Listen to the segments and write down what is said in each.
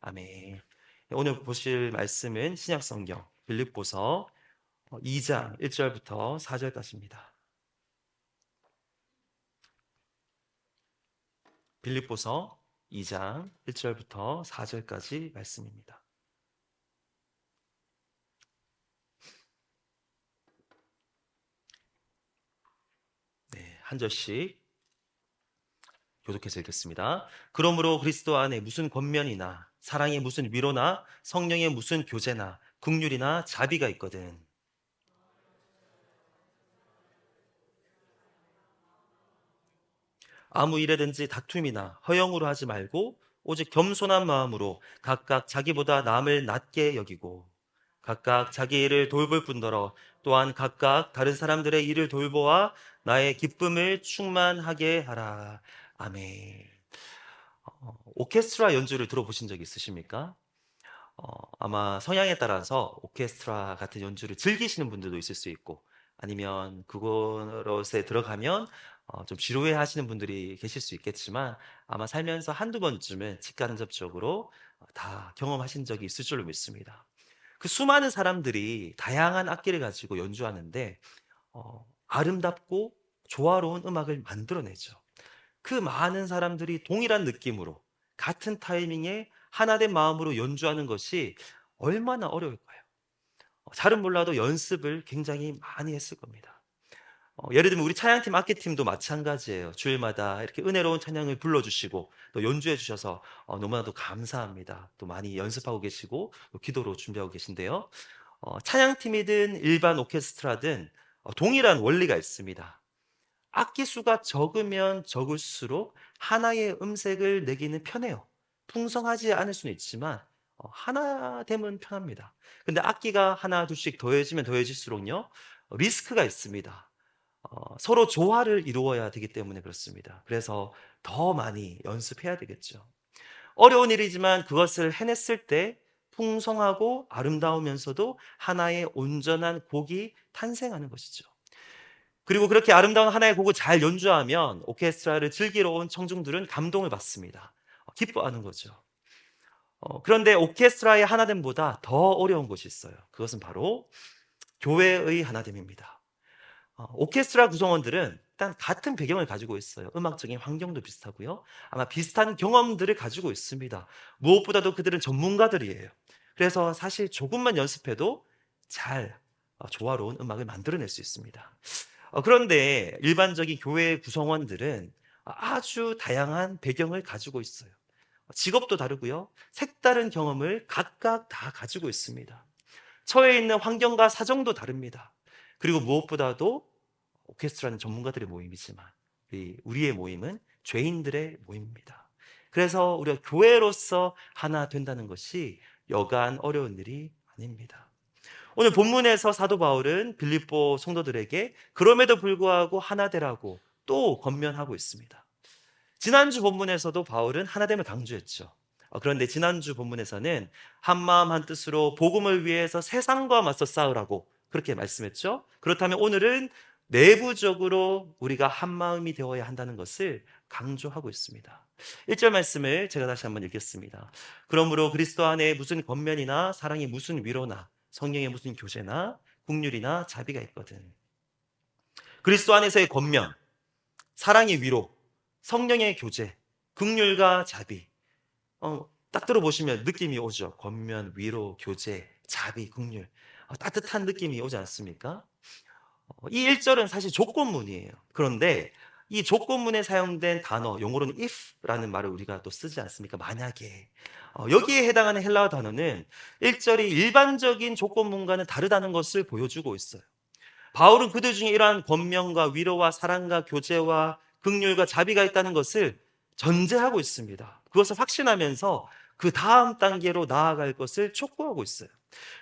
아멘. 오늘 보실 말씀은 신약성경 빌립보서 2장 1절부터 4절까지입니다. 빌립보서 2장 1절부터 4절까지 말씀입니다. 네, 한 절씩 교독해서 읽겠습니다. 그러므로 그리스도 안에 무슨 권면이나 사랑의 무슨 위로나 성령의 무슨 교제나 긍휼이나 자비가 있거든. 아무 일에든지 다툼이나 허영으로 하지 말고 오직 겸손한 마음으로 각각 자기보다 남을 낮게 여기고 각각 자기 일을 돌볼 뿐더러 또한 각각 다른 사람들의 일을 돌보아 나의 기쁨을 충만하게 하라. 아멘. 오케스트라 연주를 들어보신 적 있으십니까? 아마 성향에 따라서 오케스트라 같은 연주를 즐기시는 분들도 있을 수 있고 아니면 그곳에 들어가면 좀 지루해 하시는 분들이 계실 수 있겠지만 아마 살면서 한두 번쯤은 직간접적으로 다 경험하신 적이 있을 줄로 믿습니다. 그 수많은 사람들이 다양한 악기를 가지고 연주하는데 아름답고 조화로운 음악을 만들어내죠. 그 많은 사람들이 동일한 느낌으로 같은 타이밍에 하나된 마음으로 연주하는 것이 얼마나 어려울까요? 잘은 몰라도 연습을 굉장히 많이 했을 겁니다. 예를 들면 우리 찬양팀 악기팀도 마찬가지예요. 주일마다 이렇게 은혜로운 찬양을 불러주시고 또 연주해 주셔서 너무나도 감사합니다. 또 많이 연습하고 계시고 또 기도로 준비하고 계신데요. 찬양팀이든 일반 오케스트라든 동일한 원리가 있습니다. 악기 수가 적으면 적을수록 하나의 음색을 내기는 편해요. 풍성하지 않을 수는 있지만 하나 되면 편합니다. 근데 악기가 하나 둘씩 더해지면 더해질수록요 리스크가 있습니다. 서로 조화를 이루어야 되기 때문에 그렇습니다. 그래서 더 많이 연습해야 되겠죠. 어려운 일이지만 그것을 해냈을 때 풍성하고 아름다우면서도 하나의 온전한 곡이 탄생하는 것이죠. 그리고 그렇게 아름다운 하나의 곡을 잘 연주하면 오케스트라를 즐기러 온 청중들은 감동을 받습니다. 기뻐하는 거죠. 그런데 오케스트라의 하나됨보다 더 어려운 것이 있어요. 그것은 바로 교회의 하나됨입니다. 오케스트라 구성원들은 일단 같은 배경을 가지고 있어요. 음악적인 환경도 비슷하고요. 아마 비슷한 경험들을 가지고 있습니다. 무엇보다도 그들은 전문가들이에요. 그래서 사실 조금만 연습해도 잘 조화로운 음악을 만들어낼 수 있습니다. 그런데 일반적인 교회 구성원들은 아주 다양한 배경을 가지고 있어요. 직업도 다르고요. 색다른 경험을 각각 다 가지고 있습니다. 처해 있는 환경과 사정도 다릅니다. 그리고 무엇보다도 오케스트라는 전문가들의 모임이지만 우리의 모임은 죄인들의 모임입니다. 그래서 우리가 교회로서 하나 된다는 것이 여간 어려운 일이 아닙니다. 오늘 본문에서 사도 바울은 빌립보 성도들에게 그럼에도 불구하고 하나 되라고 또 권면하고 있습니다. 지난주 본문에서도 바울은 하나됨을 강조했죠. 그런데 지난주 본문에서는 한마음 한뜻으로 복음을 위해서 세상과 맞서 싸우라고 그렇게 말씀했죠. 그렇다면 오늘은 내부적으로 우리가 한마음이 되어야 한다는 것을 강조하고 있습니다. 1절 말씀을 제가 다시 한번 읽겠습니다. 그러므로 그리스도 안에 무슨 권면이나 사랑이 무슨 위로나 성령의 무슨 교제나 긍휼이나 자비가 있거든. 그리스도 안에서의 권면, 사랑의 위로, 성령의 교제, 긍휼과 자비. 딱 들어보시면 느낌이 오죠. 권면, 위로, 교제, 자비, 긍휼. 따뜻한 느낌이 오지 않습니까? 이 1절은 사실 조건문이에요. 그런데 이 조건문에 사용된 단어, 용어로는 if라는 말을 우리가 또 쓰지 않습니까? 만약에. 여기에 해당하는 헬라어 단어는 1절이 일반적인 조건문과는 다르다는 것을 보여주고 있어요. 바울은 그들 중에 이러한 권면과 위로와 사랑과 교제와 긍휼과 자비가 있다는 것을 전제하고 있습니다. 그것을 확신하면서 그 다음 단계로 나아갈 것을 촉구하고 있어요.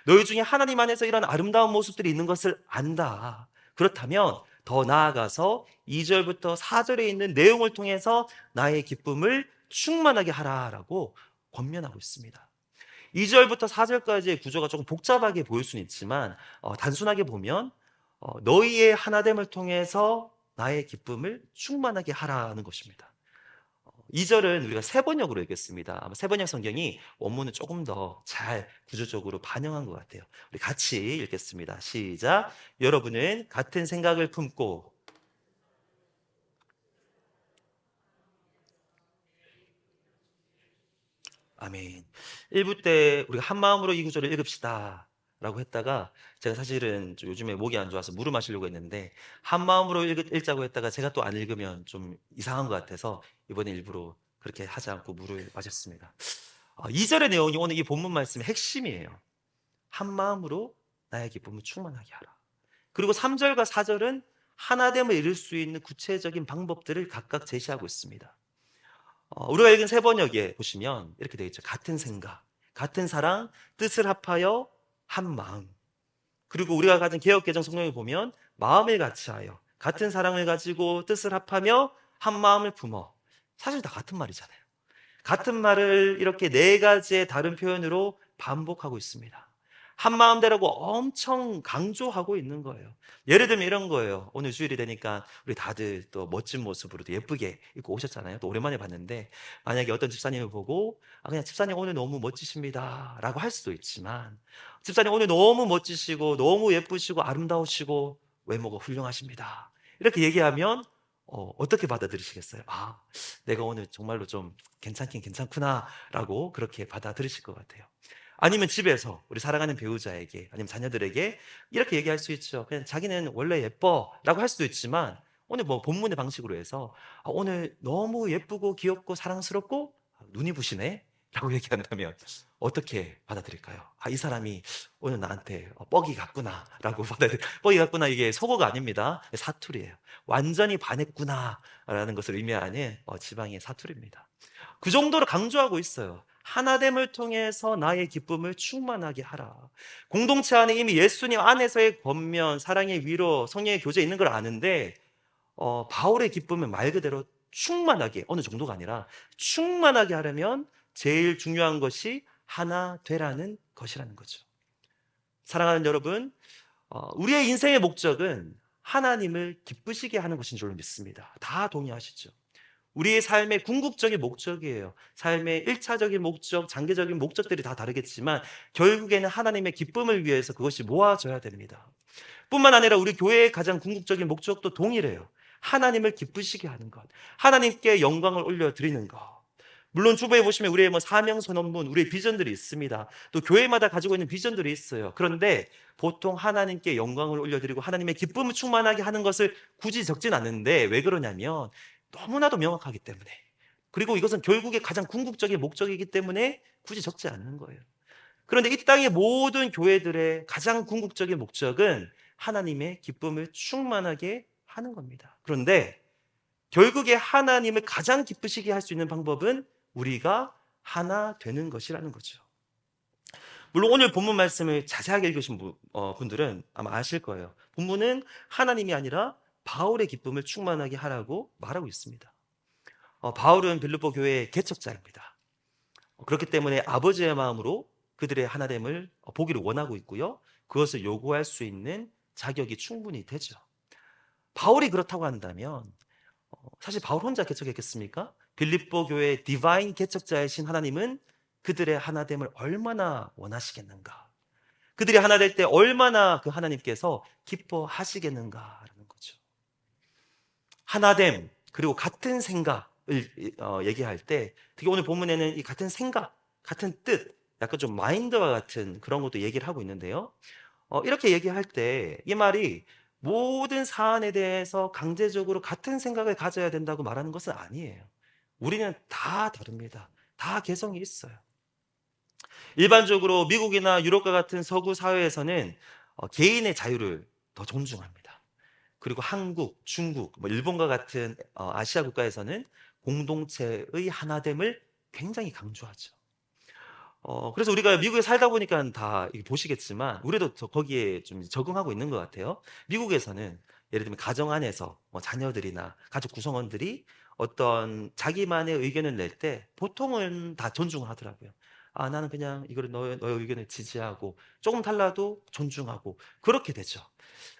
너희 중에 하나님 안에서 이런 아름다운 모습들이 있는 것을 안다. 그렇다면 더 나아가서 2절부터 4절에 있는 내용을 통해서 나의 기쁨을 충만하게 하라라고 권면하고 있습니다. 2절부터 4절까지의 구조가 조금 복잡하게 보일 수는 있지만 단순하게 보면 너희의 하나됨을 통해서 나의 기쁨을 충만하게 하라는 것입니다. 2절은 우리가 세번역으로 읽겠습니다. 아마 세번역 성경이 원문을 조금 더 잘 구조적으로 반영한 것 같아요. 우리 같이 읽겠습니다. 시작. 여러분은 같은 생각을 품고. 아멘. 1부 때 우리가 한 마음으로 이 구절을 읽읍시다 라고 했다가, 제가 사실은 좀 요즘에 목이 안 좋아서 물을 마시려고 했는데 한 마음으로 읽자고 했다가 제가 또 안 읽으면 좀 이상한 것 같아서 이번에 일부러 그렇게 하지 않고 물을 마셨습니다. 2절의 내용이 오늘 이 본문 말씀의 핵심이에요. 한 마음으로 나의 기쁨을 충만하게 하라. 그리고 3절과 4절은 하나됨을 이룰 수 있는 구체적인 방법들을 각각 제시하고 있습니다. 우리가 읽은 세 번역에 보시면 이렇게 되어 있죠. 같은 생각, 같은 사랑, 뜻을 합하여 한 마음. 그리고 우리가 가진 개역개정 성경에 보면 마음을 같이하여, 같은 사랑을 가지고 뜻을 합하며 한 마음을 품어. 사실 다 같은 말이잖아요. 같은 말을 이렇게 네 가지의 다른 표현으로 반복하고 있습니다. 한 마음대라고 엄청 강조하고 있는 거예요. 예를 들면 이런 거예요. 오늘 주일이 되니까 우리 다들 또 멋진 모습으로 또 예쁘게 입고 오셨잖아요. 또 오랜만에 봤는데, 만약에 어떤 집사님을 보고 그냥 집사님 오늘 너무 멋지십니다 라고 할 수도 있지만, 집사님 오늘 너무 멋지시고 너무 예쁘시고 아름다우시고 외모가 훌륭하십니다 이렇게 얘기하면 어떻게 받아들이시겠어요? 내가 오늘 정말로 좀 괜찮긴 괜찮구나 라고 그렇게 받아들이실 것 같아요. 아니면 집에서 우리 사랑하는 배우자에게, 아니면 자녀들에게 이렇게 얘기할 수 있죠. 그냥 자기는 원래 예뻐 라고 할 수도 있지만, 오늘 뭐 본문의 방식으로 해서 오늘 너무 예쁘고 귀엽고 사랑스럽고 눈이 부시네 라고 얘기한다면 어떻게 받아들일까요? 이 사람이 오늘 나한테 뻑이 같구나 라고 뻑이 같구나, 이게 속어가 아닙니다. 사투리예요. 완전히 반했구나 라는 것을 의미하는 지방의 사투리입니다. 그 정도로 강조하고 있어요. 하나됨을 통해서 나의 기쁨을 충만하게 하라. 공동체 안에 이미 예수님 안에서의 권면, 사랑의 위로, 성령의 교제 있는 걸 아는데, 바울의 기쁨을 말 그대로 충만하게, 어느 정도가 아니라 충만하게 하려면 제일 중요한 것이 하나 되라는 것이라는 거죠. 사랑하는 여러분, 우리의 인생의 목적은 하나님을 기쁘시게 하는 것인 줄로 믿습니다. 다 동의하시죠? 우리의 삶의 궁극적인 목적이에요. 삶의 1차적인 목적, 장기적인 목적들이 다 다르겠지만 결국에는 하나님의 기쁨을 위해서 그것이 모아져야 됩니다. 뿐만 아니라 우리 교회의 가장 궁극적인 목적도 동일해요. 하나님을 기쁘시게 하는 것, 하나님께 영광을 올려드리는 것. 물론 주부에 보시면 우리의 사명선언문, 우리의 비전들이 있습니다. 또 교회마다 가지고 있는 비전들이 있어요. 그런데 보통 하나님께 영광을 올려드리고 하나님의 기쁨을 충만하게 하는 것을 굳이 적진 않는데, 왜 그러냐면 너무나도 명확하기 때문에, 그리고 이것은 결국에 가장 궁극적인 목적이기 때문에 굳이 적지 않는 거예요. 그런데 이 땅의 모든 교회들의 가장 궁극적인 목적은 하나님의 기쁨을 충만하게 하는 겁니다. 그런데 결국에 하나님을 가장 기쁘시게 할 수 있는 방법은 우리가 하나 되는 것이라는 거죠. 물론 오늘 본문 말씀을 자세하게 읽으신 분들은 아마 아실 거예요. 본문은 하나님이 아니라 바울의 기쁨을 충만하게 하라고 말하고 있습니다. 바울은 빌립보 교회의 개척자입니다. 그렇기 때문에 아버지의 마음으로 그들의 하나됨을 보기를 원하고 있고요. 그것을 요구할 수 있는 자격이 충분히 되죠. 바울이 그렇다고 한다면 사실 바울 혼자 개척했겠습니까? 빌립보 교회의 디바인 개척자이신 하나님은 그들의 하나됨을 얼마나 원하시겠는가? 그들이 하나 될 때 얼마나 그 하나님께서 기뻐하시겠는가라는 거죠. 하나됨, 그리고 같은 생각을 얘기할 때, 특히 오늘 본문에는 이 같은 생각, 같은 뜻, 약간 좀 마인드와 같은 그런 것도 얘기를 하고 있는데요. 이렇게 얘기할 때 이 말이 모든 사안에 대해서 강제적으로 같은 생각을 가져야 된다고 말하는 것은 아니에요. 우리는 다 다릅니다. 다 개성이 있어요. 일반적으로 미국이나 유럽과 같은 서구 사회에서는 개인의 자유를 더 존중합니다. 그리고 한국, 중국, 일본과 같은 아시아 국가에서는 공동체의 하나됨을 굉장히 강조하죠. 그래서 우리가 미국에 살다 보니까 다 보시겠지만 우리도 거기에 좀 적응하고 있는 것 같아요. 미국에서는 예를 들면 가정 안에서 자녀들이나 가족 구성원들이 어떤 자기만의 의견을 낼 때 보통은 다 존중을 하더라고요. 나는 그냥 이걸 너의 의견을 지지하고 조금 달라도 존중하고 그렇게 되죠.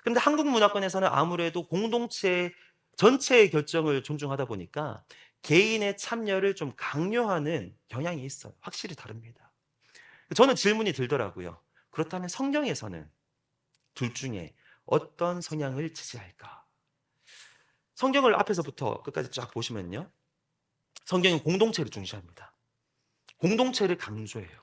그런데 한국 문화권에서는 아무래도 공동체 전체의 결정을 존중하다 보니까 개인의 참여를 좀 강요하는 경향이 있어요. 확실히 다릅니다. 저는 질문이 들더라고요. 그렇다면 성경에서는 둘 중에 어떤 성향을 지지할까? 성경을 앞에서부터 끝까지 쫙 보시면요. 성경은 공동체를 중시합니다. 공동체를 강조해요.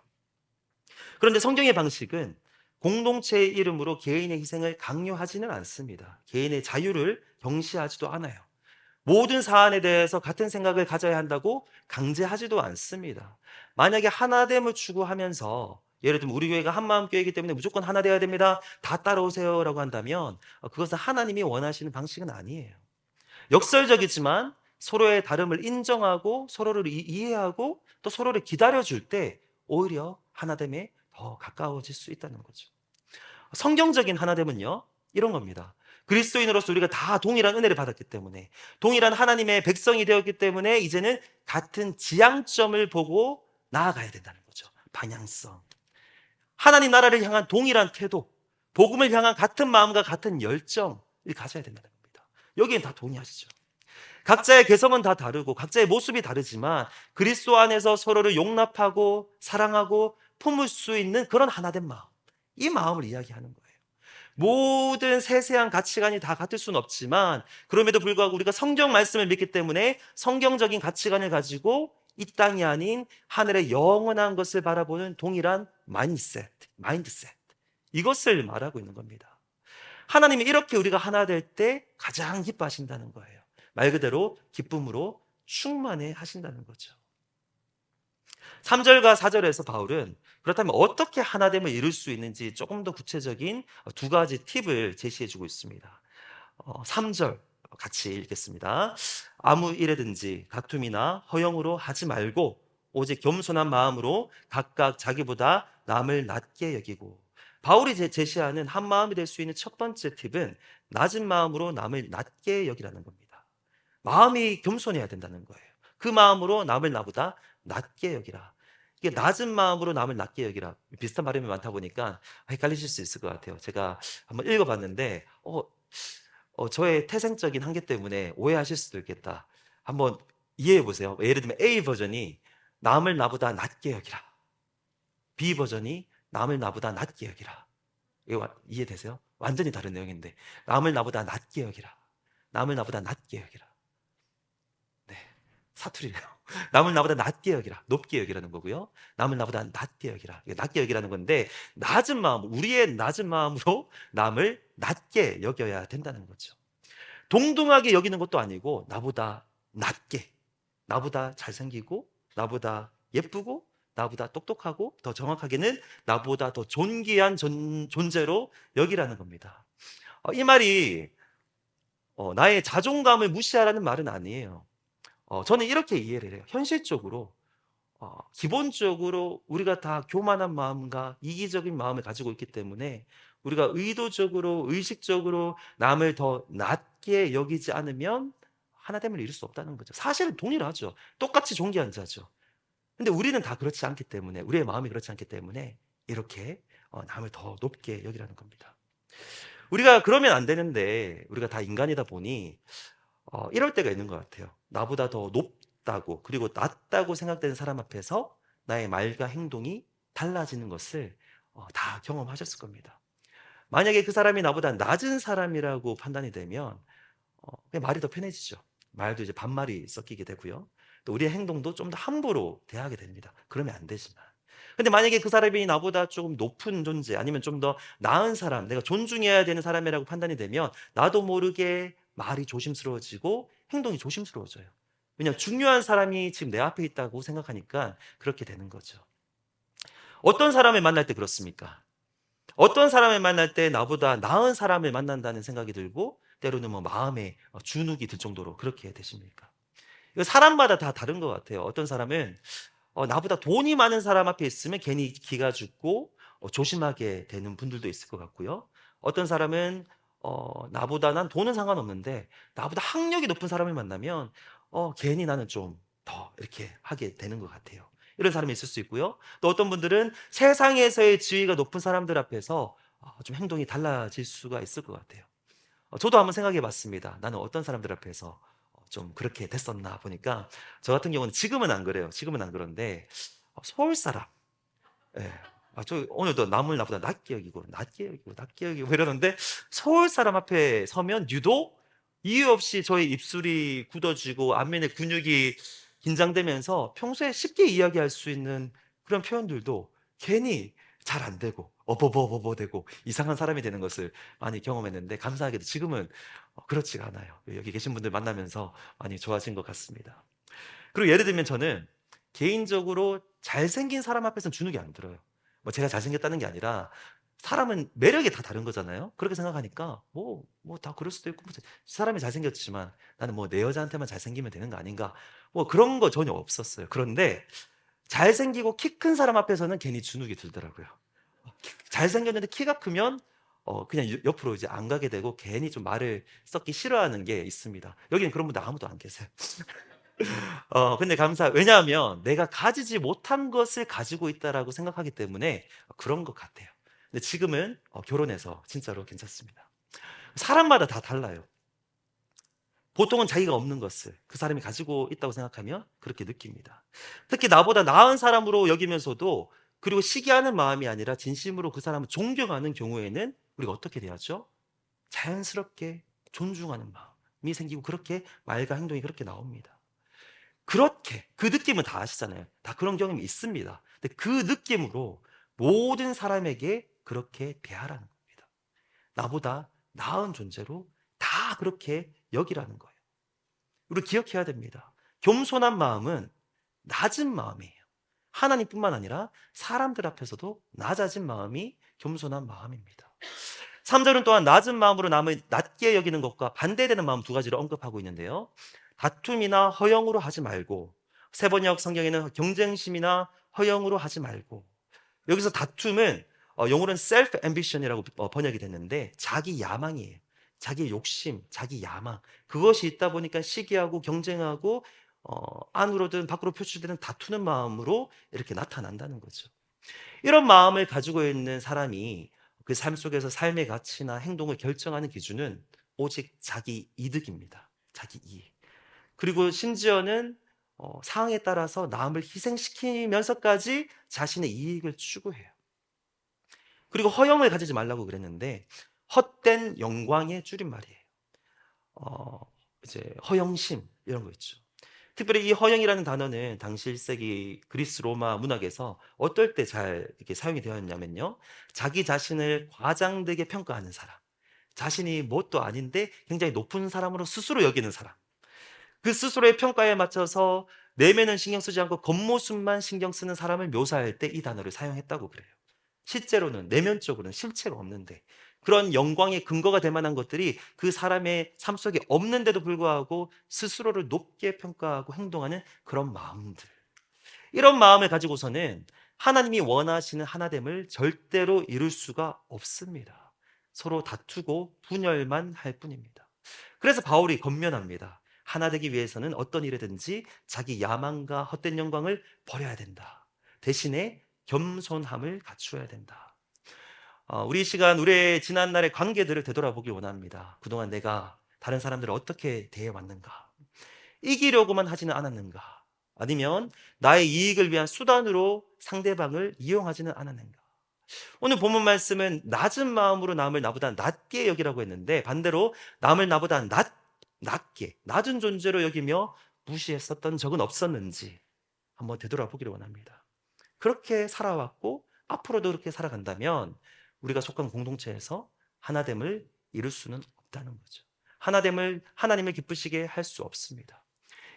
그런데 성경의 방식은 공동체의 이름으로 개인의 희생을 강요하지는 않습니다. 개인의 자유를 경시하지도 않아요. 모든 사안에 대해서 같은 생각을 가져야 한다고 강제하지도 않습니다. 만약에 하나됨을 추구하면서 예를 들면 우리 교회가 한마음 교회이기 때문에 무조건 하나 되어야 됩니다. 다 따라오세요라고 한다면 그것은 하나님이 원하시는 방식은 아니에요. 역설적이지만 서로의 다름을 인정하고 서로를 이해하고 또 서로를 기다려줄 때 오히려 하나됨에 더 가까워질 수 있다는 거죠. 성경적인 하나됨은요, 이런 겁니다. 그리스도인으로서 우리가 다 동일한 은혜를 받았기 때문에, 동일한 하나님의 백성이 되었기 때문에 이제는 같은 지향점을 보고 나아가야 된다는 거죠. 방향성. 하나님 나라를 향한 동일한 태도, 복음을 향한 같은 마음과 같은 열정을 가져야 된다는 겁니다. 여기엔 다 동의하시죠. 각자의 개성은 다 다르고 각자의 모습이 다르지만 그리스도 안에서 서로를 용납하고 사랑하고 품을 수 있는 그런 하나된 마음, 이 마음을 이야기하는 거예요. 모든 세세한 가치관이 다 같을 수는 없지만 그럼에도 불구하고 우리가 성경 말씀을 믿기 때문에 성경적인 가치관을 가지고 이 땅이 아닌 하늘의 영원한 것을 바라보는 동일한 마인드셋, 이것을 말하고 있는 겁니다. 하나님이 이렇게 우리가 하나 될 때 가장 기뻐하신다는 거예요. 말 그대로 기쁨으로 충만해 하신다는 거죠. 3절과 4절에서 바울은 그렇다면 어떻게 하나됨을 이룰 수 있는지 조금 더 구체적인 두 가지 팁을 제시해 주고 있습니다. 3절 같이 읽겠습니다. 아무 일에든지 다툼이나 허영으로 하지 말고 오직 겸손한 마음으로 각각 자기보다 남을 낮게 여기고. 바울이 제시하는 한 마음이 될 수 있는 첫 번째 팁은 낮은 마음으로 남을 낮게 여기라는 겁니다. 마음이 겸손해야 된다는 거예요. 그 마음으로 남을 나보다 낮게 여기라. 이게 낮은 마음으로 남을 낮게 여기라. 비슷한 발음이 많다 보니까 헷갈리실 수 있을 것 같아요. 제가 한번 읽어봤는데 저의 태생적인 한계 때문에 오해하실 수도 있겠다. 한번 이해해 보세요. 예를 들면 A 버전이 남을 나보다 낮게 여기라. B 버전이 남을 나보다 낮게 여기라. 이거 이해되세요? 완전히 다른 내용인데 남을 나보다 낮게 여기라. 남을 나보다 낮게 여기라. 네, 사투리래요. 남을 나보다 낮게 여기라. 높게 여기라는 거고요. 남을 나보다 낮게 여기라. 이게 낮게 여기라는 건데 낮은 마음, 우리의 낮은 마음으로 남을 낮게 여겨야 된다는 거죠. 동등하게 여기는 것도 아니고 나보다 낮게, 나보다 잘생기고 나보다 예쁘고 나보다 똑똑하고 더 정확하게는 나보다 더 존귀한 존재로 여기라는 겁니다. 이 말이 나의 자존감을 무시하라는 말은 아니에요. 저는 이렇게 이해를 해요. 현실적으로 기본적으로 우리가 다 교만한 마음과 이기적인 마음을 가지고 있기 때문에 우리가 의도적으로 의식적으로 남을 더 낮게 여기지 않으면 하나됨을 이룰 수 없다는 거죠. 사실은 동일하죠. 똑같이 존귀한 자죠. 근데 우리는 다 그렇지 않기 때문에, 우리의 마음이 그렇지 않기 때문에 이렇게 남을 더 높게 여기라는 겁니다. 우리가 그러면 안 되는데 우리가 다 인간이다 보니 이럴 때가 있는 것 같아요. 나보다 더 높다고 그리고 낫다고 생각되는 사람 앞에서 나의 말과 행동이 달라지는 것을 다 경험하셨을 겁니다. 만약에 그 사람이 나보다 낮은 사람이라고 판단이 되면 그냥 말이 더 편해지죠. 말도 이제 반말이 섞이게 되고요. 또 우리의 행동도 좀 더 함부로 대하게 됩니다. 그러면 안 되지만. 근데 만약에 그 사람이 나보다 조금 높은 존재 아니면 좀 더 나은 사람, 내가 존중해야 되는 사람이라고 판단이 되면 나도 모르게 말이 조심스러워지고 행동이 조심스러워져요. 왜냐하면 중요한 사람이 지금 내 앞에 있다고 생각하니까 그렇게 되는 거죠. 어떤 사람을 만날 때 그렇습니까? 어떤 사람을 만날 때 나보다 나은 사람을 만난다는 생각이 들고 때로는 뭐 마음에 주눅이 들 정도로 그렇게 되십니까? 이거 사람마다 다 다른 것 같아요. 어떤 사람은 나보다 돈이 많은 사람 앞에 있으면 괜히 기가 죽고 조심하게 되는 분들도 있을 것 같고요. 어떤 사람은 나보다 난 돈은 상관없는데 나보다 학력이 높은 사람을 만나면 괜히 나는 좀 더 이렇게 하게 되는 것 같아요. 이런 사람이 있을 수 있고요. 또 어떤 분들은 세상에서의 지위가 높은 사람들 앞에서 좀 행동이 달라질 수가 있을 것 같아요. 저도 한번 생각해 봤습니다. 나는 어떤 사람들 앞에서 좀 그렇게 됐었나 보니까 저 같은 경우는 지금은 안 그래요. 지금은 안 그런데 서울 사람, 예. 저 오늘도 남을 나보다 낮게 여기고 낮게 여기고 낮게 여기고 이러는데 서울 사람 앞에 서면 유독 이유 없이 저의 입술이 굳어지고 안면의 근육이 긴장되면서 평소에 쉽게 이야기할 수 있는 그런 표현들도 괜히 잘 안 되고 어버버버버 되고 이상한 사람이 되는 것을 많이 경험했는데 감사하게도 지금은 그렇지가 않아요. 여기 계신 분들 만나면서 많이 좋아진 것 같습니다. 그리고 예를 들면 저는 개인적으로 잘생긴 사람 앞에서는 주눅이 안 들어요. 뭐 제가 잘생겼다는 게 아니라 사람은 매력이 다 다른 거잖아요. 그렇게 생각하니까 뭐 다 그럴 수도 있고 사람이 잘생겼지만 나는 뭐 내 여자한테만 잘생기면 되는 거 아닌가 뭐 그런 거 전혀 없었어요. 그런데 잘생기고 키 큰 사람 앞에서는 괜히 주눅이 들더라고요. 잘생겼는데 키가 크면 그냥 옆으로 이제 안 가게 되고 괜히 좀 말을 섞기 싫어하는 게 있습니다. 여기는 그런 분들 아무도 안 계세요. 근데 왜냐하면 내가 가지지 못한 것을 가지고 있다라고 생각하기 때문에 그런 것 같아요. 근데 지금은 결혼해서 진짜로 괜찮습니다. 사람마다 다 달라요. 보통은 자기가 없는 것을 그 사람이 가지고 있다고 생각하면 그렇게 느낍니다. 특히 나보다 나은 사람으로 여기면서도 그리고 시기하는 마음이 아니라 진심으로 그 사람을 존경하는 경우에는 우리가 어떻게 돼야죠? 자연스럽게 존중하는 마음이 생기고 그렇게 말과 행동이 그렇게 나옵니다. 그렇게 그 느낌은 다 아시잖아요. 다 그런 경험이 있습니다. 근데 그 느낌으로 모든 사람에게 그렇게 대하라는 겁니다. 나보다 나은 존재로 다 그렇게 여기라는 거예요. 우리 기억해야 됩니다. 겸손한 마음은 낮은 마음이에요. 하나님뿐만 아니라 사람들 앞에서도 낮아진 마음이 겸손한 마음입니다. 3절은 또한 낮은 마음으로 남을 낮게 여기는 것과 반대되는 마음 두 가지를 언급하고 있는데요. 다툼이나 허영으로 하지 말고, 세번역 성경에는 경쟁심이나 허영으로 하지 말고, 여기서 다툼은 영어로는 self ambition이라고 번역이 됐는데 자기 야망이에요. 자기 욕심, 자기 야망. 그것이 있다 보니까 시기하고 경쟁하고 안으로든 밖으로 표출되는 다투는 마음으로 이렇게 나타난다는 거죠. 이런 마음을 가지고 있는 사람이 그 삶 속에서 삶의 가치나 행동을 결정하는 기준은 오직 자기 이득입니다. 자기 이익. 그리고 심지어는 상황에 따라서 남을 희생시키면서까지 자신의 이익을 추구해요. 그리고 허영을 가지지 말라고 그랬는데 헛된 영광의 줄임말이에요. 어, 이제 허영심 이런 거 있죠. 특별히 이 허영이라는 단어는 당시 1세기 그리스 로마 문학에서 어떨 때 잘 이렇게 사용이 되었냐면요. 자기 자신을 과장되게 평가하는 사람. 자신이 뭣도 아닌데 굉장히 높은 사람으로 스스로 여기는 사람. 그 스스로의 평가에 맞춰서 내면은 신경 쓰지 않고 겉모습만 신경 쓰는 사람을 묘사할 때 이 단어를 사용했다고 그래요. 실제로는 내면적으로는 실체가 없는데 그런 영광의 근거가 될 만한 것들이 그 사람의 삶 속에 없는데도 불구하고 스스로를 높게 평가하고 행동하는 그런 마음들. 이런 마음을 가지고서는 하나님이 원하시는 하나됨을 절대로 이룰 수가 없습니다. 서로 다투고 분열만 할 뿐입니다. 그래서 바울이 권면합니다. 하나 되기 위해서는 어떤 일이든지 자기 야망과 헛된 영광을 버려야 된다. 대신에 겸손함을 갖추어야 된다. 우리 시간, 우리의 지난날의 관계들을 되돌아보기 원합니다. 그동안 내가 다른 사람들을 어떻게 대해왔는가? 이기려고만 하지는 않았는가? 아니면 나의 이익을 위한 수단으로 상대방을 이용하지는 않았는가? 오늘 본문 말씀은 낮은 마음으로 남을 나보다 낮게 여기라고 했는데 반대로 남을 나보다 낮게, 낮은 존재로 여기며 무시했었던 적은 없었는지 한번 되돌아보기를 원합니다. 그렇게 살아왔고 앞으로도 그렇게 살아간다면 우리가 속한 공동체에서 하나됨을 이룰 수는 없다는 거죠. 하나님을 기쁘시게 할 수 없습니다.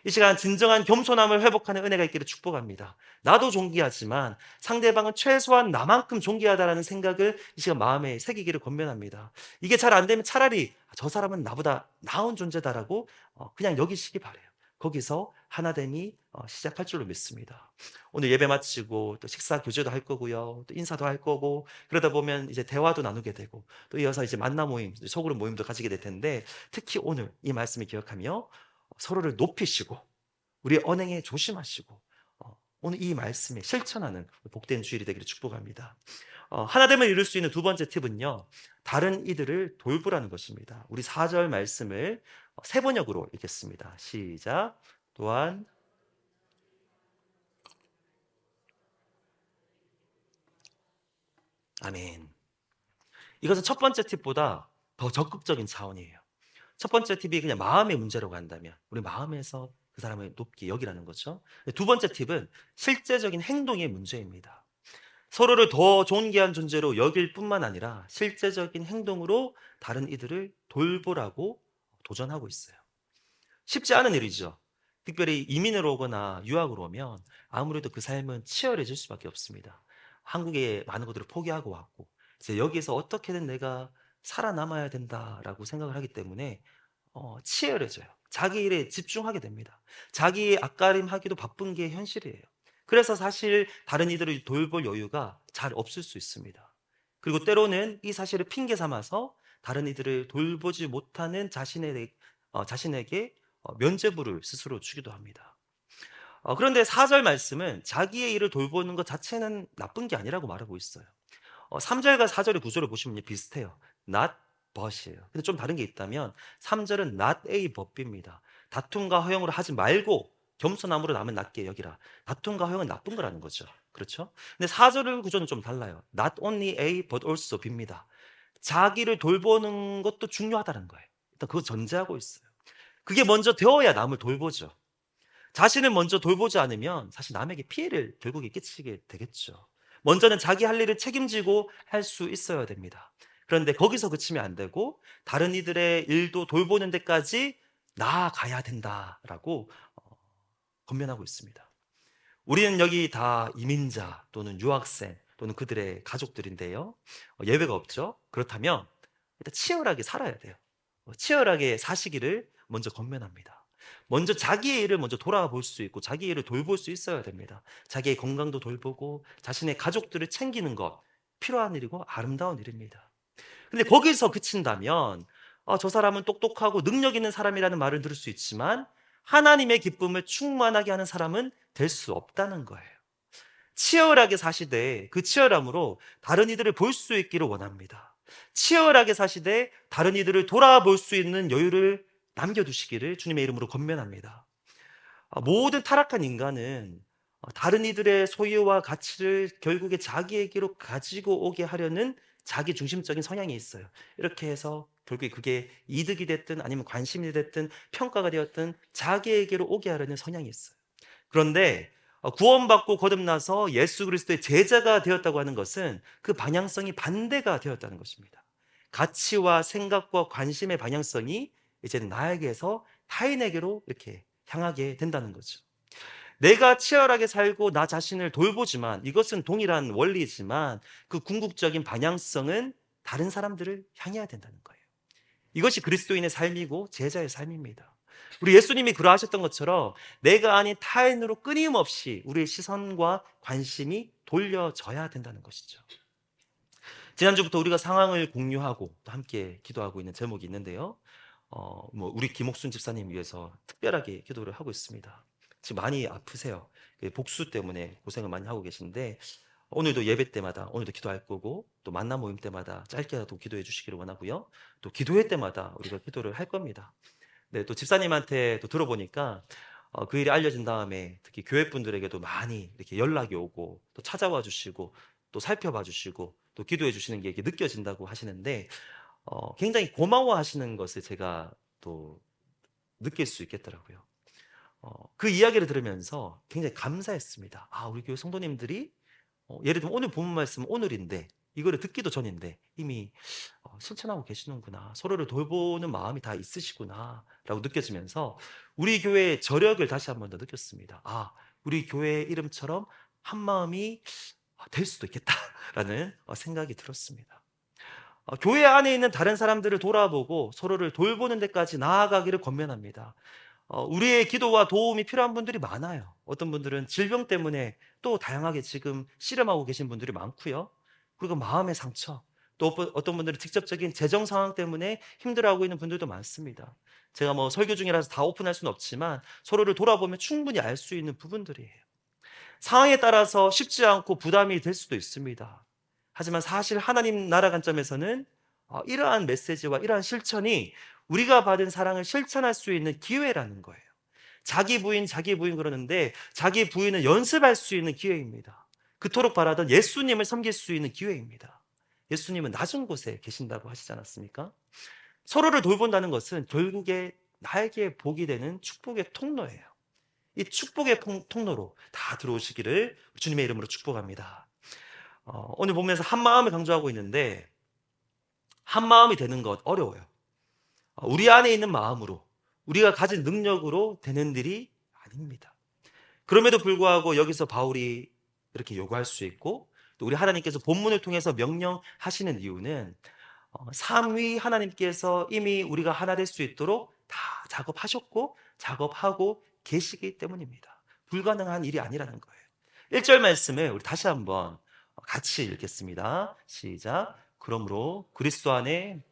이 시간 진정한 겸손함을 회복하는 은혜가 있기를 축복합니다. 나도 존귀하지만 상대방은 최소한 나만큼 존귀하다라는 생각을 이 시간 마음에 새기기를 권면합니다. 이게 잘 안 되면 차라리 저 사람은 나보다 나은 존재다라고 그냥 여기시기 바래요. 거기서 하나됨이 시작할 줄로 믿습니다. 오늘 예배 마치고 또 식사 교제도 할 거고요. 또 인사도 할 거고 그러다 보면 이제 대화도 나누게 되고 또 이어서 이제 만나 모임, 소그룹 모임도 가지게 될 텐데 특히 오늘 이 말씀을 기억하며 서로를 높이시고 우리의 언행에 조심하시고 오늘 이 말씀에 실천하는 복된 주일이 되기를 축복합니다. 하나됨을 이룰 수 있는 두 번째 팁은요. 다른 이들을 돌보라는 것입니다. 우리 4절 말씀을 세 번역으로 읽겠습니다. 시작. 또한 아멘. 이것은 첫 번째 팁보다 더 적극적인 차원이에요. 첫 번째 팁이 그냥 마음의 문제라고 한다면 우리 마음에서 그 사람을 높게 여기라는 거죠. 두 번째 팁은 실제적인 행동의 문제입니다. 서로를 더 존귀한 존재로 여길 뿐만 아니라 실제적인 행동으로 다른 이들을 돌보라고 도전하고 있어요. 쉽지 않은 일이죠. 특별히 이민을 오거나 유학을 오면 아무래도 그 삶은 치열해질 수밖에 없습니다. 한국의 많은 것들을 포기하고 왔고 이제 여기에서 어떻게든 내가 살아남아야 된다라고 생각을 하기 때문에 치열해져요. 자기 일에 집중하게 됩니다. 자기 앞가림하기도 바쁜 게 현실이에요. 그래서 사실 다른 이들을 돌볼 여유가 잘 없을 수 있습니다. 그리고 때로는 이 사실을 핑계 삼아서 다른 이들을 돌보지 못하는 자신에게 면죄부를 스스로 주기도 합니다. 그런데 4절 말씀은 자기의 일을 돌보는 것 자체는 나쁜 게 아니라고 말하고 있어요. 3절과 4절의 구조를 보시면 비슷해요. not but이에요. 근데 좀 다른 게 있다면 3절은 not a but입니다. 다툼과 허용으로 하지 말고 겸손함으로 남을 낮게 여기라. 다툼과 허용은 나쁜 거라는 거죠. 그렇죠? 근데 4절의 구조는 좀 달라요. not only a but also b입니다. 자기를 돌보는 것도 중요하다는 거예요. 일단 그거 전제하고 있어요. 그게 먼저 되어야 남을 돌보죠. 자신을 먼저 돌보지 않으면 사실 남에게 피해를 결국에 끼치게 되겠죠. 먼저는 자기 할 일을 책임지고 할 수 있어야 됩니다. 그런데 거기서 그치면 안 되고 다른 이들의 일도 돌보는 데까지 나아가야 된다라고 권면하고 있습니다. 우리는 여기 다 이민자 또는 유학생 또는 그들의 가족들인데요. 예외가 없죠. 그렇다면 일단 치열하게 살아야 돼요. 치열하게 사시기를 먼저 권면합니다. 먼저 자기의 일을 먼저 돌아볼 수 있고 자기의 일을 돌볼 수 있어야 됩니다. 자기의 건강도 돌보고 자신의 가족들을 챙기는 것 필요한 일이고 아름다운 일입니다. 근데 거기서 그친다면 저 사람은 똑똑하고 능력 있는 사람이라는 말을 들을 수 있지만 하나님의 기쁨을 충만하게 하는 사람은 될 수 없다는 거예요. 치열하게 사시되 그 치열함으로 다른 이들을 볼 수 있기를 원합니다. 치열하게 사시되 다른 이들을 돌아볼 수 있는 여유를 남겨두시기를 주님의 이름으로 권면합니다. 모든 타락한 인간은 다른 이들의 소유와 가치를 결국에 자기에게로 가지고 오게 하려는 자기 중심적인 성향이 있어요. 이렇게 해서 결국에 그게 이득이 됐든 아니면 관심이 됐든 평가가 되었든 자기에게로 오게 하려는 성향이 있어요. 그런데 구원받고 거듭나서 예수 그리스도의 제자가 되었다고 하는 것은 그 방향성이 반대가 되었다는 것입니다. 가치와 생각과 관심의 방향성이 이제 나에게서 타인에게로 이렇게 향하게 된다는 거죠. 내가 치열하게 살고 나 자신을 돌보지만 이것은 동일한 원리지만 그 궁극적인 방향성은 다른 사람들을 향해야 된다는 거예요. 이것이 그리스도인의 삶이고 제자의 삶입니다. 우리 예수님이 그러하셨던 것처럼 내가 아닌 타인으로 끊임없이 우리의 시선과 관심이 돌려져야 된다는 것이죠. 지난주부터 우리가 상황을 공유하고 또 함께 기도하고 있는 제목이 있는데요. 우리 김옥순 집사님 위해서 특별하게 기도를 하고 있습니다. 지금 많이 아프세요. 복수 때문에 고생을 많이 하고 계신데 오늘도 예배 때마다 오늘도 기도할 거고 또 만남 모임 때마다 짧게라도 기도해 주시기를 원하고요. 또 기도회 때마다 우리가 기도를 할 겁니다. 네, 또 집사님한테 또 들어보니까 그 일이 알려진 다음에 특히 교회 분들에게도 많이 이렇게 연락이 오고 또 찾아와 주시고 또 살펴봐 주시고 또 기도해 주시는 게 이렇게 느껴진다고 하시는데 굉장히 고마워하시는 것을 제가 또 느낄 수 있겠더라고요. 그 이야기를 들으면서 굉장히 감사했습니다. 우리 교회 성도님들이 예를 들면 오늘 본문 말씀 오늘인데 이거를 듣기도 전인데 이미 실천하고 계시는구나. 서로를 돌보는 마음이 다 있으시구나 라고 느껴지면서 우리 교회의 저력을 다시 한 번 더 느꼈습니다. 우리 교회 이름처럼 한 마음이 될 수도 있겠다라는 생각이 들었습니다. 교회 안에 있는 다른 사람들을 돌아보고 서로를 돌보는 데까지 나아가기를 권면합니다. 우리의 기도와 도움이 필요한 분들이 많아요. 어떤 분들은 질병 때문에 또 다양하게 지금 씨름하고 계신 분들이 많고요. 그리고 마음의 상처, 또 어떤 분들은 직접적인 재정 상황 때문에 힘들어하고 있는 분들도 많습니다. 제가 설교 중이라서 다 오픈할 수는 없지만 서로를 돌아보면 충분히 알 수 있는 부분들이에요. 상황에 따라서 쉽지 않고 부담이 될 수도 있습니다. 하지만 사실 하나님 나라 관점에서는 이러한 메시지와 이러한 실천이 우리가 받은 사랑을 실천할 수 있는 기회라는 거예요. 자기 부인 그러는데 자기 부인을 연습할 수 있는 기회입니다. 그토록 바라던 예수님을 섬길 수 있는 기회입니다. 예수님은 낮은 곳에 계신다고 하시지 않았습니까? 서로를 돌본다는 것은 결국에 나에게 복이 되는 축복의 통로예요. 이 축복의 통로로 다 들어오시기를 주님의 이름으로 축복합니다. 오늘 보면서 한 마음을 강조하고 있는데 한 마음이 되는 것 어려워요. 우리 안에 있는 마음으로 우리가 가진 능력으로 되는 일이 아닙니다. 그럼에도 불구하고 여기서 바울이 이렇게 요구할 수 있고 또 우리 하나님께서 본문을 통해서 명령하시는 이유는 삼위 하나님께서 이미 우리가 하나 될 수 있도록 다 작업하셨고 작업하고 계시기 때문입니다. 불가능한 일이 아니라는 거예요. 1절 말씀을 우리 다시 한번 같이 읽겠습니다. 시작. 그러므로 그리스도 안에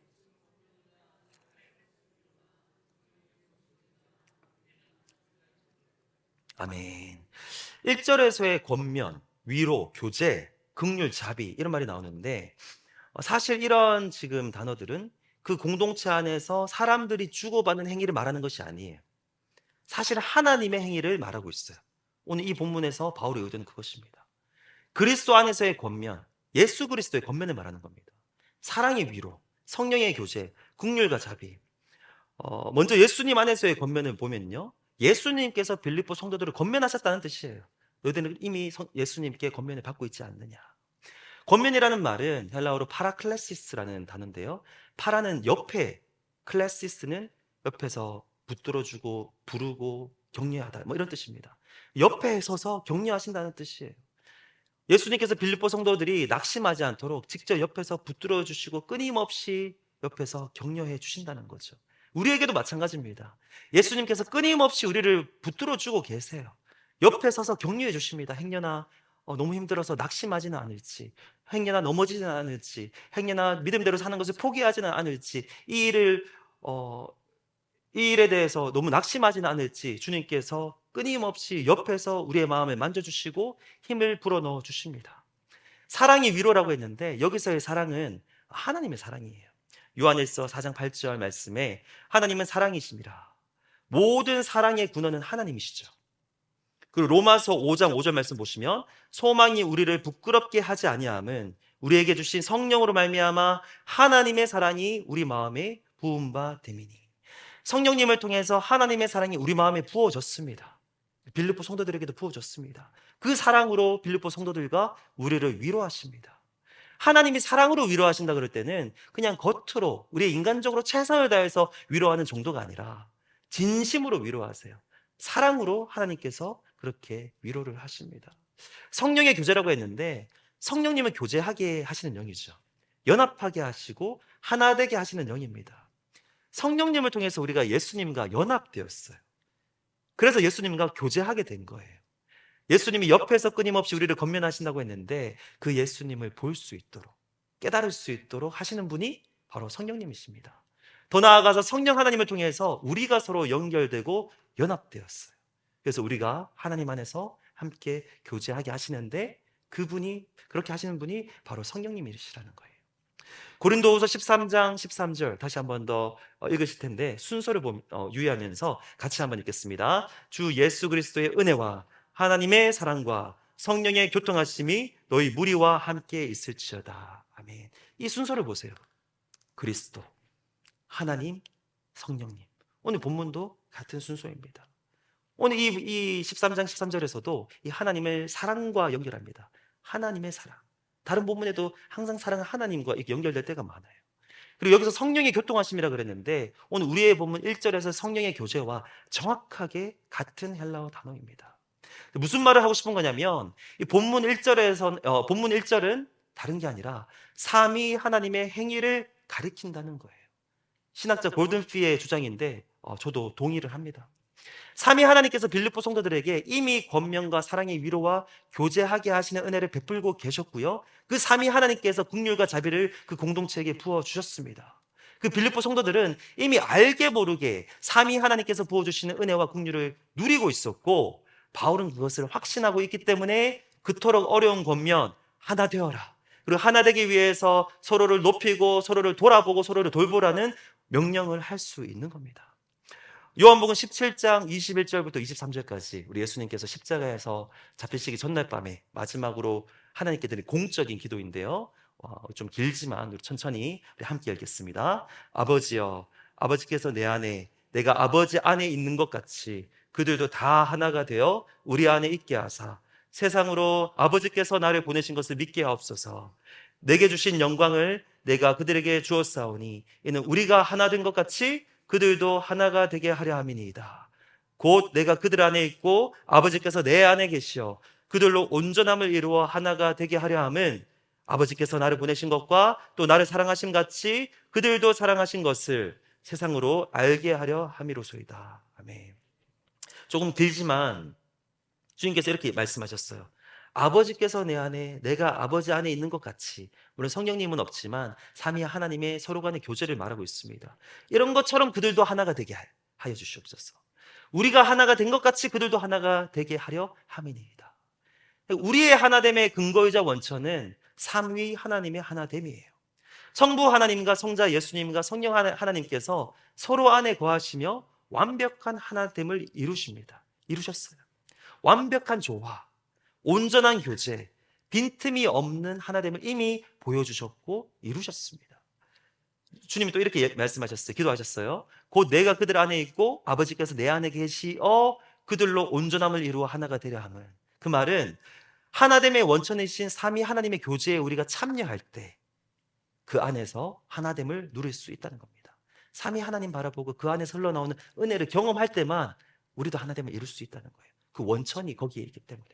아멘. 1절에서의 권면, 위로, 교제, 긍휼, 자비 이런 말이 나오는데 사실 이런 지금 단어들은 그 공동체 안에서 사람들이 주고받는 행위를 말하는 것이 아니에요. 사실 하나님의 행위를 말하고 있어요. 오늘 이 본문에서 바울의 의도는 그것입니다. 그리스도 안에서의 권면, 예수 그리스도의 권면을 말하는 겁니다. 사랑의 위로, 성령의 교제, 긍휼과 자비. 먼저 예수님 안에서의 권면을 보면요. 예수님께서 빌립보 성도들을 권면하셨다는 뜻이에요. 너희들은 이미 예수님께 권면을 받고 있지 않느냐. 권면이라는 말은 헬라어로 파라클레시스라는 단어인데요. 파라는 옆에, 클레시스는 옆에서 붙들어주고 부르고 격려하다 뭐 이런 뜻입니다. 옆에 서서 격려하신다는 뜻이에요. 예수님께서 빌립보 성도들이 낙심하지 않도록 직접 옆에서 붙들어 주시고 끊임없이 옆에서 격려해 주신다는 거죠. 우리에게도 마찬가지입니다. 예수님께서 끊임없이 우리를 붙들어 주고 계세요. 옆에 서서 격려해 주십니다. 행여나 너무 힘들어서 낙심하지는 않을지, 행여나 넘어지지는 않을지, 행여나 믿음대로 사는 것을 포기하지는 않을지, 어, 이 일에 대해서 너무 낙심하지는 않을지 주님께서 끊임없이 옆에서 우리의 마음을 만져주시고 힘을 불어넣어 주십니다. 사랑이 위로라고 했는데 여기서의 사랑은 하나님의 사랑이에요. 요한일서 4장 8절 말씀에 하나님은 사랑이십니다. 모든 사랑의 근원은 하나님이시죠. 그리고 로마서 5장 5절 말씀 보시면 소망이 우리를 부끄럽게 하지 아니함은 우리에게 주신 성령으로 말미암아 하나님의 사랑이 우리 마음에 부은 바 됨이니. 성령님을 통해서 하나님의 사랑이 우리 마음에 부어졌습니다. 빌립보 성도들에게도 부어졌습니다. 그 사랑으로 빌립보 성도들과 우리를 위로하십니다. 하나님이 사랑으로 위로하신다 그럴 때는 그냥 겉으로 우리의 인간적으로 최선을 다해서 위로하는 정도가 아니라 진심으로 위로하세요. 사랑으로 하나님께서 그렇게 위로를 하십니다. 성령의 교제라고 했는데 성령님을 교제하게 하시는 영이죠. 연합하게 하시고 하나 되게 하시는 영입니다. 성령님을 통해서 우리가 예수님과 연합되었어요. 그래서 예수님과 교제하게 된 거예요. 예수님이 옆에서 끊임없이 우리를 권면하신다고 했는데 그 예수님을 볼 수 있도록 깨달을 수 있도록 하시는 분이 바로 성령님이십니다. 더 나아가서 성령 하나님을 통해서 우리가 서로 연결되고 연합되었어요. 그래서 우리가 하나님 안에서 함께 교제하게 하시는데 그분이 그렇게 하시는 분이 바로 성령님이시라는 거예요. 고린도후서 13장 13절 다시 한번 더 읽으실 텐데 순서를 유의하면서 같이 한번 읽겠습니다. 주 예수 그리스도의 은혜와 하나님의 사랑과 성령의 교통하심이 너희 무리와 함께 있을지어다. 아멘. 이 순서를 보세요. 그리스도, 하나님, 성령님. 오늘 본문도 같은 순서입니다. 오늘 이 13장 13절에서도 이 하나님의 사랑과 연결합니다. 하나님의 사랑. 다른 본문에도 항상 사랑은 하나님과 연결될 때가 많아요. 그리고 여기서 성령의 교통하심이라 그랬는데 오늘 우리의 본문 1절에서 성령의 교제와 정확하게 같은 헬라어 단어입니다. 무슨 말을 하고 싶은 거냐면 이 본문 1절은 다른 게 아니라 삼위 하나님의 행위를 가리킨다는 거예요. 신학자 골든피의 주장인데 저도 동의를 합니다. 삼위 하나님께서 빌립보 성도들에게 이미 권면과 사랑의 위로와 교제하게 하시는 은혜를 베풀고 계셨고요. 그 삼위 하나님께서 긍휼과 자비를 그 공동체에게 부어 주셨습니다. 그 빌립보 성도들은 이미 알게 모르게 삼위 하나님께서 부어주시는 은혜와 긍휼을 누리고 있었고 바울은 그것을 확신하고 있기 때문에 그토록 어려운 권면 하나 되어라. 그리고 하나 되기 위해서 서로를 높이고 서로를 돌아보고 서로를 돌보라는 명령을 할 수 있는 겁니다. 요한복음 17장 21절부터 23절까지 우리 예수님께서 십자가에서 잡히시기 전날 밤에 마지막으로 하나님께 드린 공적인 기도인데요. 좀 길지만 우리 천천히 우리 함께 읽겠습니다. 아버지여, 아버지께서 내 안에 내가 아버지 안에 있는 것 같이 그들도 다 하나가 되어 우리 안에 있게 하사 세상으로 아버지께서 나를 보내신 것을 믿게 하옵소서. 내게 주신 영광을 내가 그들에게 주었사오니 이는 우리가 하나 된 것 같이 그들도 하나가 되게 하려 함이니이다. 곧 내가 그들 안에 있고 아버지께서 내 안에 계시어 그들로 온전함을 이루어 하나가 되게 하려 함은 아버지께서 나를 보내신 것과 또 나를 사랑하심 같이 그들도 사랑하신 것을 세상으로 알게 하려 함이로소이다. 아멘. 조금 길지만 주님께서 이렇게 말씀하셨어요. 아버지께서 내 안에, 내가 아버지 안에 있는 것 같이, 물론 성령님은 없지만 삼위 하나님의 서로 간의 교제를 말하고 있습니다. 이런 것처럼 그들도 하나가 되게 하여 주시옵소서. 우리가 하나가 된 것 같이 그들도 하나가 되게 하려 함이니이다. 우리의 하나됨의 근거이자 원천은 삼위 하나님의 하나됨이에요. 성부 하나님과 성자 예수님과 성령 하나님께서 서로 안에 거하시며 완벽한 하나됨을 이루셨어요. 완벽한 조화, 온전한 교제, 빈틈이 없는 하나됨을 이미 보여주셨고 이루셨습니다. 주님이 또 이렇게 말씀하셨어요. 기도하셨어요. 곧 내가 그들 안에 있고 아버지께서 내 안에 계시어 그들로 온전함을 이루어 하나가 되려 함은. 그 말은 하나됨의 원천이신 삼위 하나님의 교제에 우리가 참여할 때 그 안에서 하나됨을 누릴 수 있다는 겁니다. 삼위 하나님 바라보고 그 안에서 흘러나오는 은혜를 경험할 때만 우리도 하나됨을 이룰 수 있다는 거예요. 그 원천이 거기에 있기 때문에.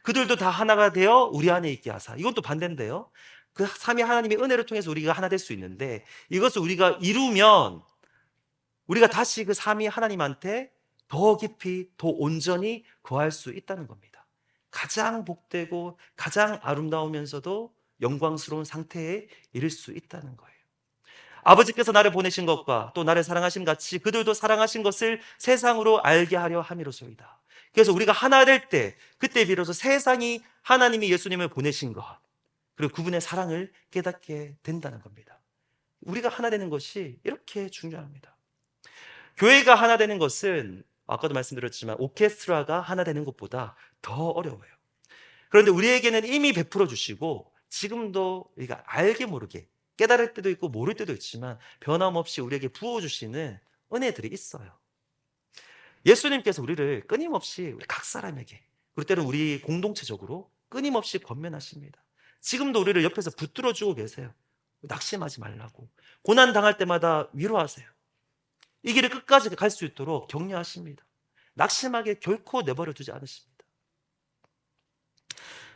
그들도 다 하나가 되어 우리 안에 있게 하사. 이건 또 반대인데요. 그 삼위 하나님의 은혜를 통해서 우리가 하나 될 수 있는데 이것을 우리가 이루면 우리가 다시 그 삼위 하나님한테 더 깊이, 더 온전히 거할 수 있다는 겁니다. 가장 복되고 가장 아름다우면서도 영광스러운 상태에 이를 수 있다는 거예요. 아버지께서 나를 보내신 것과 또 나를 사랑하신 같이 그들도 사랑하신 것을 세상으로 알게 하려 함이로소이다. 그래서 우리가 하나 될 때, 그때 비로소 세상이 하나님이 예수님을 보내신 것, 그리고 그분의 사랑을 깨닫게 된다는 겁니다. 우리가 하나 되는 것이 이렇게 중요합니다. 교회가 하나 되는 것은 아까도 말씀드렸지만 오케스트라가 하나 되는 것보다 더 어려워요. 그런데 우리에게는 이미 베풀어 주시고 지금도 우리가 알게 모르게 깨달을 때도 있고 모를 때도 있지만 변함없이 우리에게 부어주시는 은혜들이 있어요. 예수님께서 우리를 끊임없이 우리 각 사람에게 그리고 때로는 우리 공동체적으로 끊임없이 권면하십니다. 지금도 우리를 옆에서 붙들어주고 계세요. 낙심하지 말라고. 고난 당할 때마다 위로하세요. 이 길을 끝까지 갈 수 있도록 격려하십니다. 낙심하게 결코 내버려 두지 않으십니다.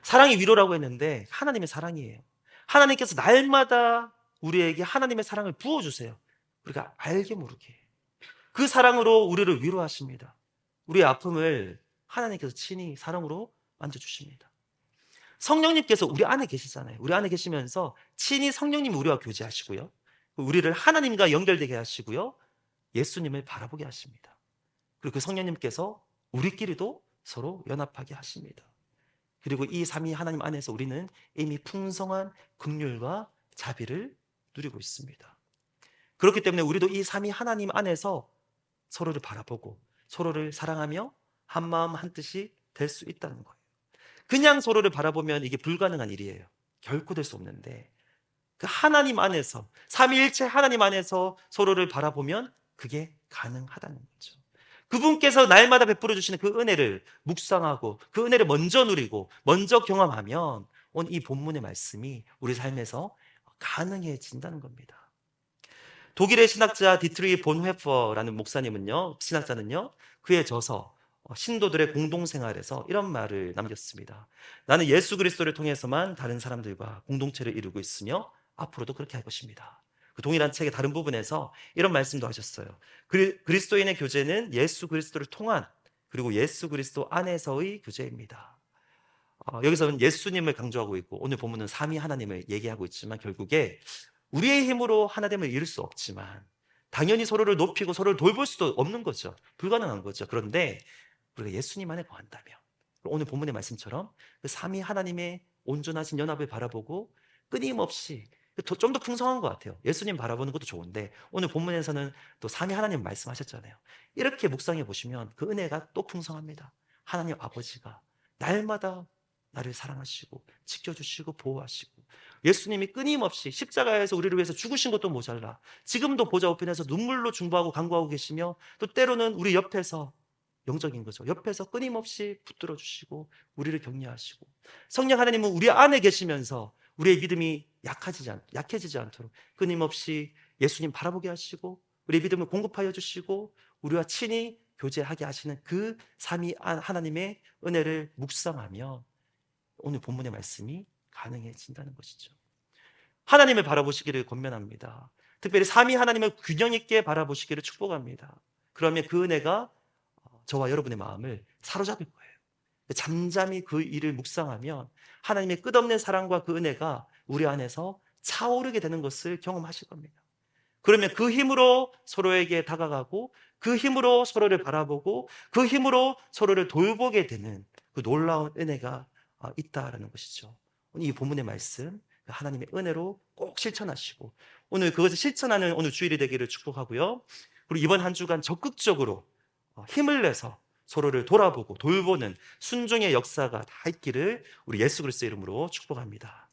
사랑이 위로라고 했는데 하나님의 사랑이에요. 하나님께서 날마다 우리에게 하나님의 사랑을 부어주세요. 우리가 알게 모르게. 그 사랑으로 우리를 위로하십니다. 우리의 아픔을 하나님께서 친히 사랑으로 만져주십니다. 성령님께서 우리 안에 계시잖아요. 우리 안에 계시면서 친히 성령님 우리와 교제하시고요. 우리를 하나님과 연결되게 하시고요. 예수님을 바라보게 하십니다. 그리고 그 성령님께서 우리끼리도 서로 연합하게 하십니다. 그리고 이 삼위 하나님 안에서 우리는 이미 풍성한 긍휼과 자비를 누리고 있습니다. 그렇기 때문에 우리도 이 삼위 하나님 안에서 서로를 바라보고 서로를 사랑하며 한마음 한뜻이 될 수 있다는 거예요. 그냥 서로를 바라보면 이게 불가능한 일이에요. 결코 될 수 없는데 그 하나님 안에서 삼위일체 하나님 안에서 서로를 바라보면 그게 가능하다는 거죠. 그분께서 날마다 베풀어 주시는 그 은혜를 묵상하고 그 은혜를 먼저 누리고 먼저 경험하면 오늘 이 본문의 말씀이 우리 삶에서 가능해진다는 겁니다. 독일의 신학자 디트리 본회퍼라는 목사님은요, 신학자는요, 그의 저서 신도들의 공동생활에서 이런 말을 남겼습니다. 나는 예수 그리스도를 통해서만 다른 사람들과 공동체를 이루고 있으며 앞으로도 그렇게 할 것입니다. 그 동일한 책의 다른 부분에서 이런 말씀도 하셨어요. 그리스도인의 교제는 예수 그리스도를 통한 그리고 예수 그리스도 안에서의 교제입니다. 여기서는 예수님을 강조하고 있고 오늘 본문은 삼위 하나님을 얘기하고 있지만 결국에 우리의 힘으로 하나됨을 이룰 수 없지만 당연히 서로를 높이고 서로를 돌볼 수도 없는 거죠. 불가능한 거죠. 그런데 우리가 예수님 안에 거한다면 오늘 본문의 말씀처럼 그 삼위 하나님의 온전하신 연합을 바라보고 끊임없이 좀 더 풍성한 것 같아요. 예수님 바라보는 것도 좋은데 오늘 본문에서는 또 삼위 하나님 말씀하셨잖아요. 이렇게 묵상해 보시면 그 은혜가 또 풍성합니다. 하나님 아버지가 날마다 나를 사랑하시고 지켜주시고 보호하시고, 예수님이 끊임없이 십자가에서 우리를 위해서 죽으신 것도 모자라 지금도 보좌 우편에서 눈물로 중보하고 간구하고 계시며, 또 때로는 우리 옆에서, 영적인 거죠, 옆에서 끊임없이 붙들어 주시고 우리를 격려하시고, 성령 하나님은 우리 안에 계시면서 우리의 믿음이 약해지지 않도록 끊임없이 예수님 바라보게 하시고 우리의 믿음을 공급하여 주시고 우리와 친히 교제하게 하시는 그 삼위 하나님의 은혜를 묵상하며 오늘 본문의 말씀이 가능해진다는 것이죠. 하나님을 바라보시기를 권면합니다. 특별히 삼위 하나님을 균형 있게 바라보시기를 축복합니다. 그러면 그 은혜가 저와 여러분의 마음을 사로잡을 거예요. 잠잠히 그 일을 묵상하면 하나님의 끝없는 사랑과 그 은혜가 우리 안에서 차오르게 되는 것을 경험하실 겁니다. 그러면 그 힘으로 서로에게 다가가고 그 힘으로 서로를 바라보고 그 힘으로 서로를 돌보게 되는 그 놀라운 은혜가 있다라는 것이죠. 이 본문의 말씀, 하나님의 은혜로 꼭 실천하시고 오늘 그것을 실천하는 오늘 주일이 되기를 축복하고요. 그리고 이번 한 주간 적극적으로 힘을 내서 서로를 돌아보고 돌보는 순종의 역사가 다 있기를 우리 예수 그리스도의 이름으로 축복합니다.